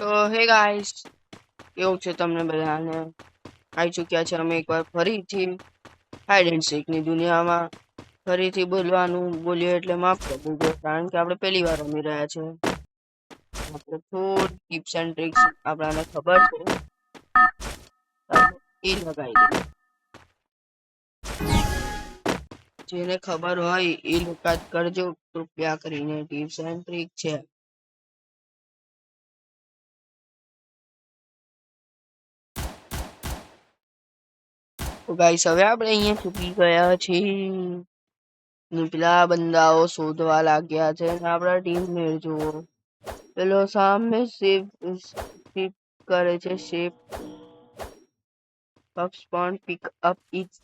તો હે ગાઈસ, કેવું છે તમને બધાને? આવી ચૂક્યા છે અમે એકવાર ફરીથી હાઇડ એન્ડ સીક ની દુનિયામાં. ફરીથી બોલ્યો એટલે માફ કરજો, કારણ કે આપણે પહેલી વાર રમી રહ્યા છે. આપણે થોડી ટિપ્સ એન્ડ ટ્રિક્સ આપણાને ખબર છે, એ લગાવી દઈએ. જેને ખબર હોય એ લોકો જ કરજો, કૃપયા કરીને. ટિપ્સ એન્ડ ટ્રિક છે. તો ગાઈસ, હવે આપણે અહીંયા ચૂકી ગયા છીએ. પેલા બંદાઓ શોધવા લાગ્યા છે. આપણા ટીમ મેળ જુઓ, પેલો સામે શિપ કરે છે. Ship spawn pick up each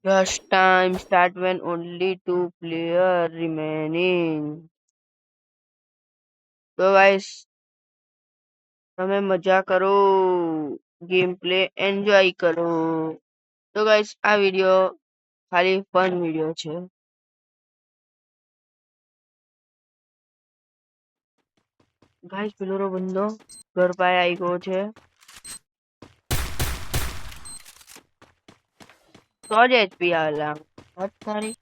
rush time start when only 2 player remaining. તો ગાઈસ, તમે મજા કરો, ગેમ પ્લે એન્જોય કરો. તો ગાઈસ, આ વિડિયો ખાલી ફન વિડિયો છે. ગાઈસ, પેલો બંદો ઘર પાસે આવી ગયો છે. 100 જ HP આવેલા. વાત તારી.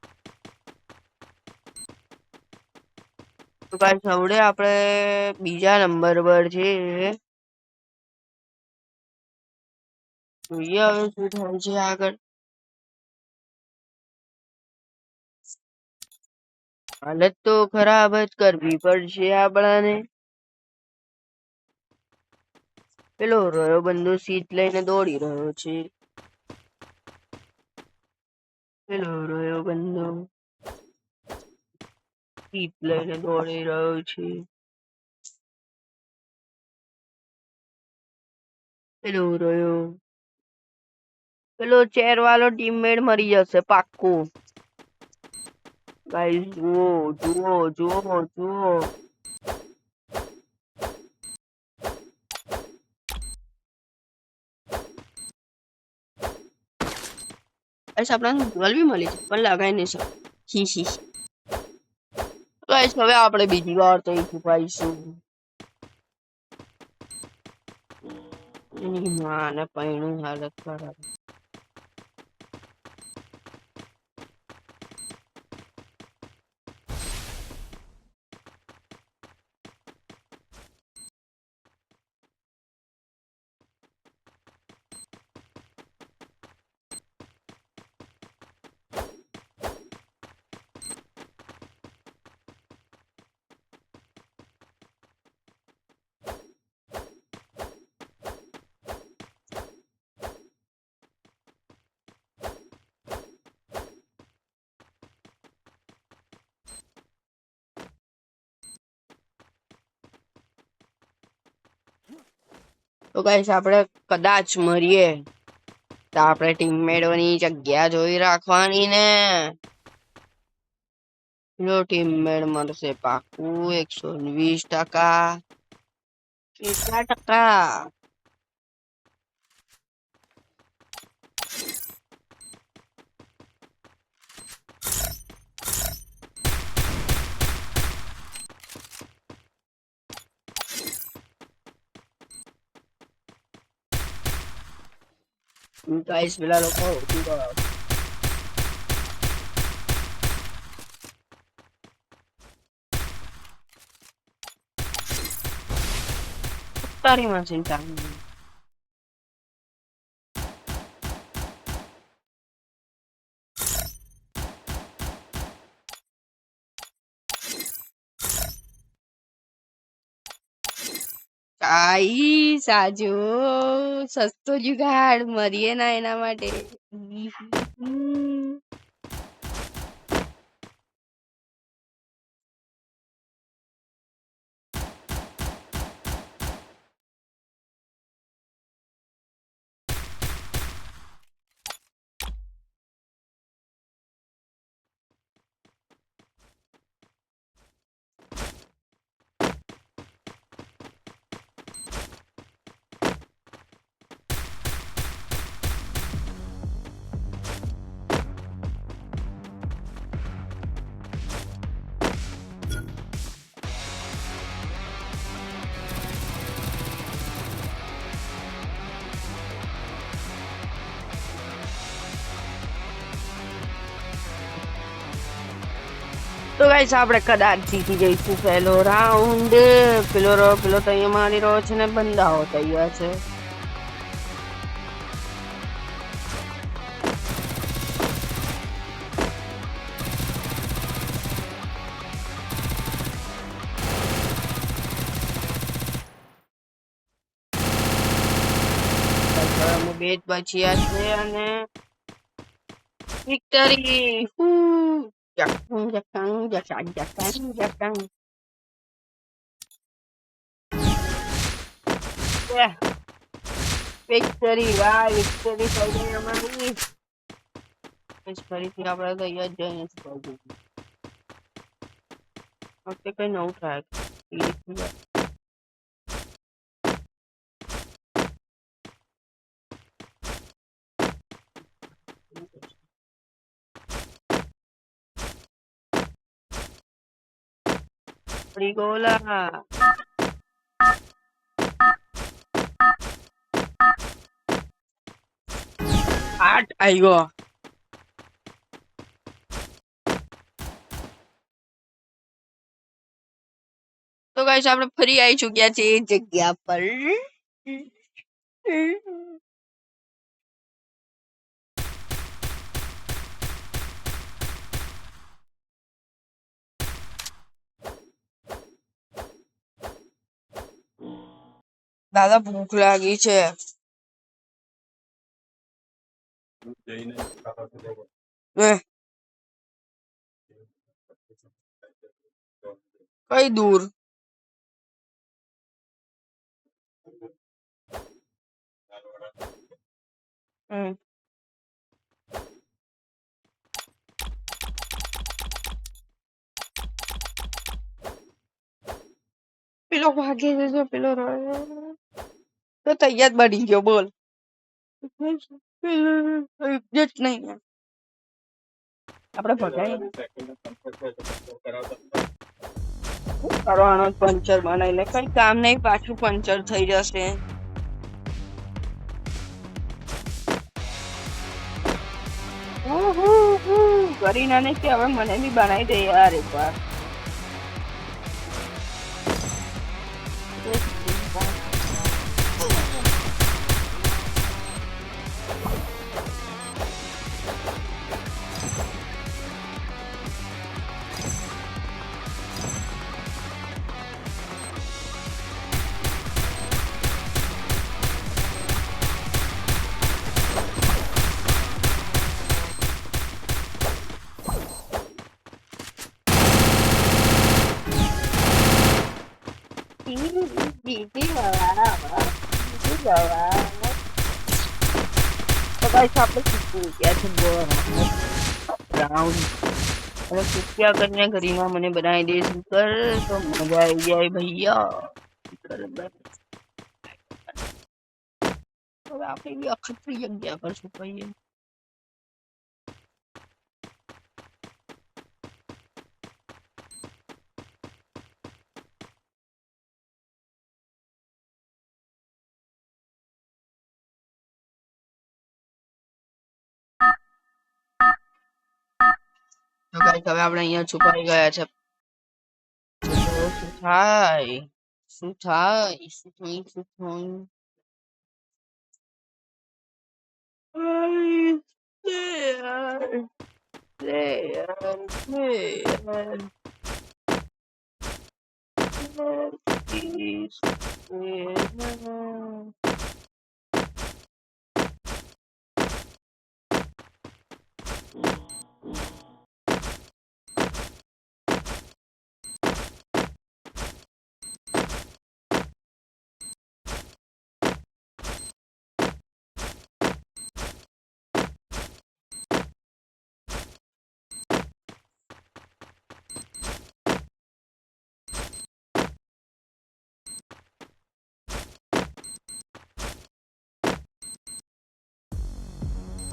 તો ગાઈસ, હવે આપણે બીજા નંબર પર છે. જોઈએ હવે શું થાય છે આગળ. હાલત તો ખરાબ જ કરવી પડશે આપણાને. પેલો રહ્યો બંદો સીટ લઈને દોડી રહ્યો છે. પેલો રહ્યો બંદો સીટ લઈને દોડી રહ્યો છે. પેલો રહ્યો, પેલો ચેર વાળો ટીમમેટ મરી જશે પાક્કું. ગાઈસ, જુઓ જુઓ જુઓ જુઓ. ગાઈસ, આપણને ગોલ બી મળી છે, પણ લગાઈ નહીં શકે. હી. ગાઈસ, હવે આપણે બીજી વાર તો છુપાઈશું. એની માને પૈણું હાલત ખરાબ. તો ગાઈસ, આપણે કદાચ મરીએ તો આપણે ટીમમેટોની જગ્યા જોઈ રાખવાની ને. પેલો ટીમમેટ મરશે પાકું 120%. કેટલા ટકા? ગાઈસ, પેલા લોકો તારી મશીન ચાલુ. કાઈ સાજો સસ્તો જુગાડ, મરીએ ના એના માટે. તો ગાઈસ આપણે કદાચ જીતી જઈશું પહેલો રાઉન્ડ. પેલો તો અહીંયા મારી રહ્યો છે ને બંદાઓ તૈયાર છે. બે જ બચ્યા છે અને વિક્ટરી. જકંગ જકંગ જકંગ જકંગ જકંગ. વિક્ટરી વાહ વિક્ટરી થઈ ગઈ અમારી. ફરીથી આપણે તૈયાર જઈને વખતે કઈ નવું ટ્રાય Rigola. 8 આવી ગયો. તો ગાઈસ આપણે ફરી આવી ચૂક્યા છે એ જગ્યા પર. દાદા ભૂખ લાગી છે. કઈ દૂર? પેલો ભાગે છે પેલો તો તૈયાર બની ગયો બોલ. જ નહીં આપણે ભગાઈ કરવાનો પંચર બનાવીને કઈ કામ નહીં, પાછું પંચર થઈ જશે. કરીના ને કે હવે મને બી બનાવી દે યાર એકવાર. કરીને ઘરીમાં મને બનાવી દે કર તો મજા આવી જાય ભૈયા. હવે આપણે બી અખતરી જગ્યા પર છુપાઈએ. તો ગાઈસ હવે આપણે અહીંયા છુપાઈ ગયા છે. શું થાય શું થાય શું થાય શું થાય.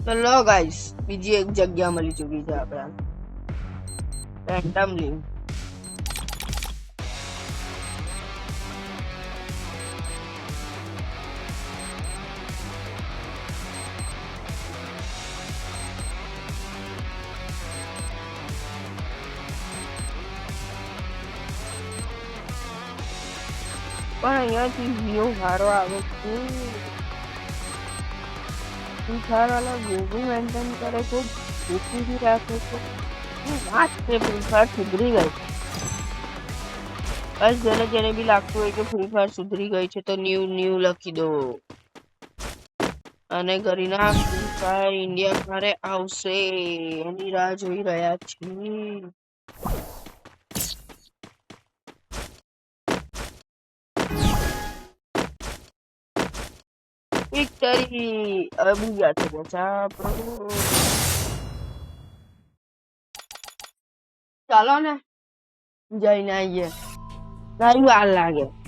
તો લો ગાઈસ બીજી એક જગ્યા મળી ચૂકી છે આપણે રેન્ડમલી. પણ અહીંયાથી વ્યૂ સારો આવે છે. ફ્રી ફાયર વાળા વ્યૂ મેન્ટેન કરે છે, જીપી રાખે છે. શું વાત છે, ફ્રી ફાયર સુધરી ગઈ. બસ જેને બી લાગતું હોય કે ફ્રી ફાયર સુધરી ગઈ છે તો ન્યૂ લખી દો. અને ગરીના ફ્રી ફાયર ઇન્ડિયા ક્યારે આવશે એની રાહ જોઈ રહ્યા છીએ. વિક્ટરી હવે બુયા થઈ ગયા છે આપણો. ચાલો ને જઈને આવીએ. કઈ વાર લાગે.